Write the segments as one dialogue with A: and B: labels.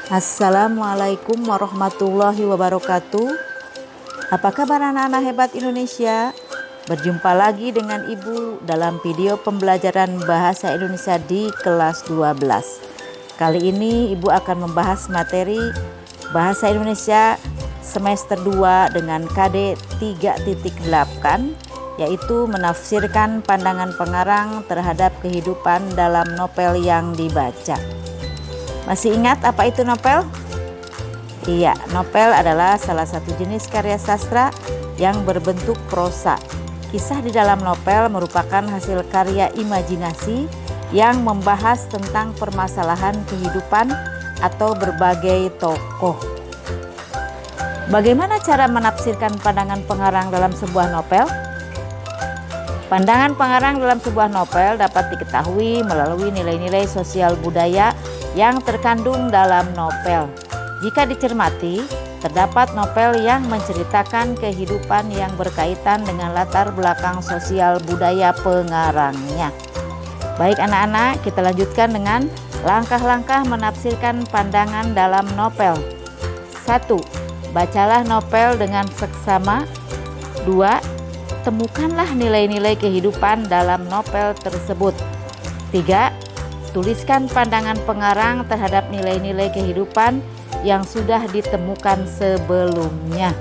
A: Assalamualaikum warahmatullahi wabarakatuh. Apa kabar anak-anak hebat Indonesia? Berjumpa lagi dengan Ibu dalam video pembelajaran bahasa Indonesia di kelas 12. Kali ini Ibu akan membahas materi bahasa Indonesia semester 2 dengan KD 3.8, yaitu menafsirkan pandangan pengarang terhadap kehidupan dalam novel yang dibaca. Masih ingat apa itu novel? Iya, novel adalah salah satu jenis karya sastra yang berbentuk prosa. Kisah di dalam novel merupakan hasil karya imajinasi yang membahas tentang permasalahan kehidupan atau berbagai tokoh. Bagaimana cara menafsirkan pandangan pengarang dalam sebuah novel? Pandangan pengarang dalam sebuah novel dapat diketahui melalui nilai-nilai sosial budaya yang terkandung dalam novel. Jika dicermati, terdapat novel yang menceritakan kehidupan yang berkaitan dengan latar belakang sosial budaya pengarangnya. Baik anak-anak, kita lanjutkan dengan langkah-langkah menafsirkan pandangan dalam novel. 1. Bacalah novel dengan seksama. 2. Temukanlah nilai-nilai kehidupan dalam novel tersebut. 3. Tuliskan pandangan pengarang terhadap nilai-nilai kehidupan yang sudah ditemukan sebelumnya.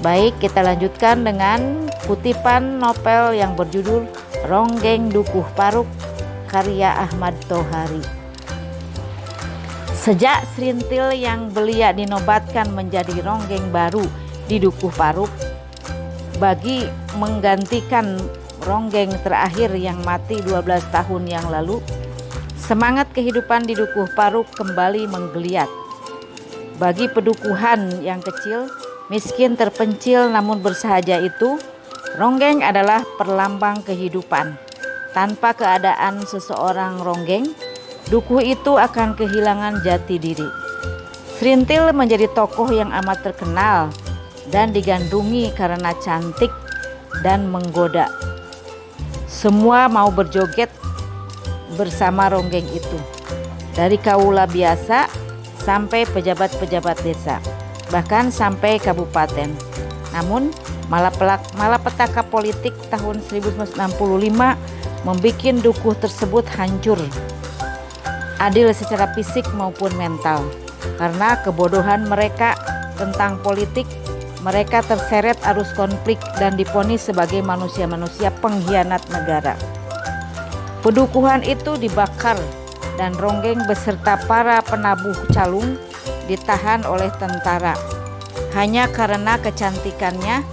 A: Baik, kita lanjutkan dengan kutipan novel yang berjudul Ronggeng Dukuh Paruk karya Ahmad Tohari. Sejak Srintil yang belia dinobatkan menjadi ronggeng baru di Dukuh Paruk, bagi menggantikan ronggeng terakhir yang mati 12 tahun yang lalu, semangat kehidupan di Dukuh Paruk kembali menggeliat. Bagi pedukuhan yang kecil, miskin, terpencil namun bersahaja itu, ronggeng adalah perlambang kehidupan. Tanpa keadaan seseorang ronggeng, dukuh itu akan kehilangan jati diri. Srintil menjadi tokoh yang amat terkenal dan digandrungi karena cantik dan menggoda. Semua mau berjoget bersama ronggeng itu, dari kaula biasa sampai pejabat-pejabat desa, bahkan sampai kabupaten. Namun malapetaka politik tahun 1965 membuat dukuh tersebut hancur, adil secara fisik maupun mental. Karena kebodohan mereka tentang politik, mereka terseret arus konflik dan divonis sebagai manusia-manusia pengkhianat negara. Pedukuhan itu dibakar dan ronggeng beserta para penabuh calung ditahan oleh tentara. Hanya karena kecantikannya,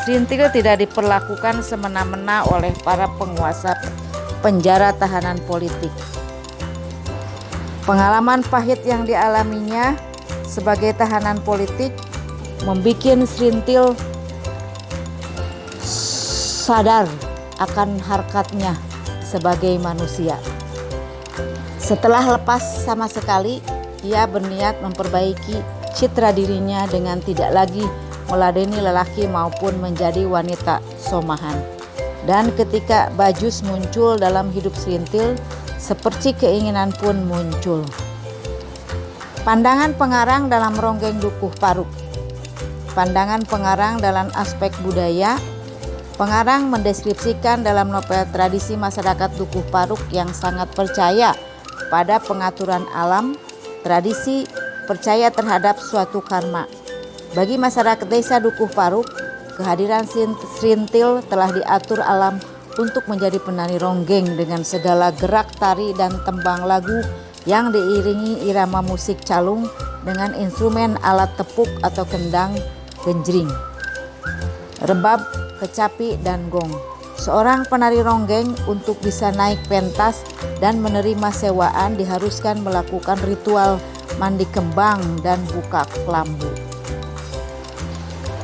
A: Srintil tidak diperlakukan semena-mena oleh para penguasa penjara tahanan politik. Pengalaman pahit yang dialaminya sebagai tahanan politik membuat Srintil sadar akan harkatnya sebagai manusia. Setelah lepas sama sekali, ia berniat memperbaiki citra dirinya dengan tidak lagi meladeni lelaki maupun menjadi wanita somahan. Dan ketika Bajus muncul dalam hidup Srintil, seperti keinginan pun muncul. Pandangan pengarang dalam Ronggeng Dukuh Paruk. Pandangan pengarang dalam aspek budaya. Pengarang mendeskripsikan dalam novel tradisi masyarakat Dukuh Paruk yang sangat percaya pada pengaturan alam. Tradisi percaya terhadap suatu karma. Bagi masyarakat desa Dukuh Paruk, kehadiran Srintil telah diatur alam untuk menjadi penari ronggeng dengan segala gerak tari dan tembang lagu yang diiringi irama musik calung dengan instrumen alat tepuk atau kendang, genjring, rebab, kecapi, dan gong. Seorang penari ronggeng untuk bisa naik pentas dan menerima sewaan diharuskan melakukan ritual mandi kembang dan buka kelambu.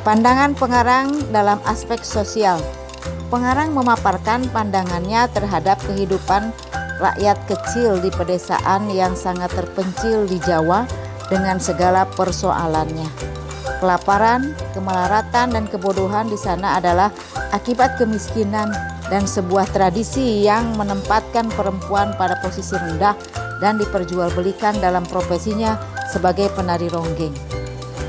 A: Pandangan pengarang dalam aspek sosial. Pengarang memaparkan pandangannya terhadap kehidupan rakyat kecil di pedesaan yang sangat terpencil di Jawa dengan segala persoalannya. Kelaparan, kemelaratan, dan kebodohan di sana adalah akibat kemiskinan dan sebuah tradisi yang menempatkan perempuan pada posisi rendah dan diperjualbelikan dalam profesinya sebagai penari ronggeng.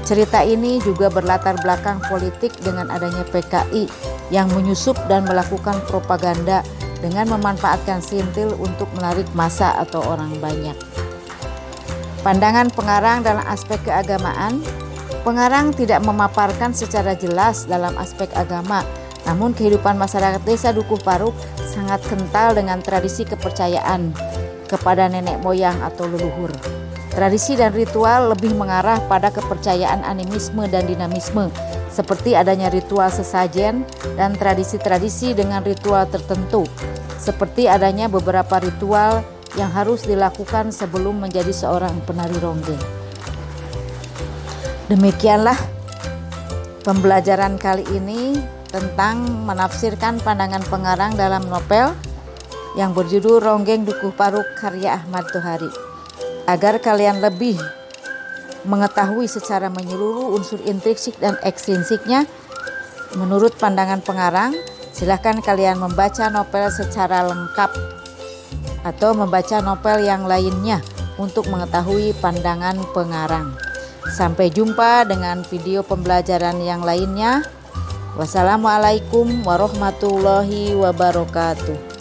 A: Cerita ini juga berlatar belakang politik dengan adanya PKI yang menyusup dan melakukan propaganda dengan memanfaatkan sintil untuk menarik massa atau orang banyak. Pandangan pengarang dalam aspek keagamaan, pengarang tidak memaparkan secara jelas dalam aspek agama, namun kehidupan masyarakat desa Dukuh Paruk sangat kental dengan tradisi kepercayaan kepada nenek moyang atau leluhur. Tradisi dan ritual lebih mengarah pada kepercayaan animisme dan dinamisme, seperti adanya ritual sesajen dan tradisi-tradisi dengan ritual tertentu, seperti adanya beberapa ritual yang harus dilakukan sebelum menjadi seorang penari ronggeng. Demikianlah pembelajaran kali ini tentang menafsirkan pandangan pengarang dalam novel yang berjudul Ronggeng Dukuh Paruk karya Ahmad Tohari. Agar kalian lebih mengetahui secara menyeluruh unsur intrinsik dan ekstrinsiknya menurut pandangan pengarang, silahkan kalian membaca novel secara lengkap atau membaca novel yang lainnya untuk mengetahui pandangan pengarang. Sampai jumpa dengan video pembelajaran yang lainnya. Wassalamualaikum warahmatullahi wabarakatuh.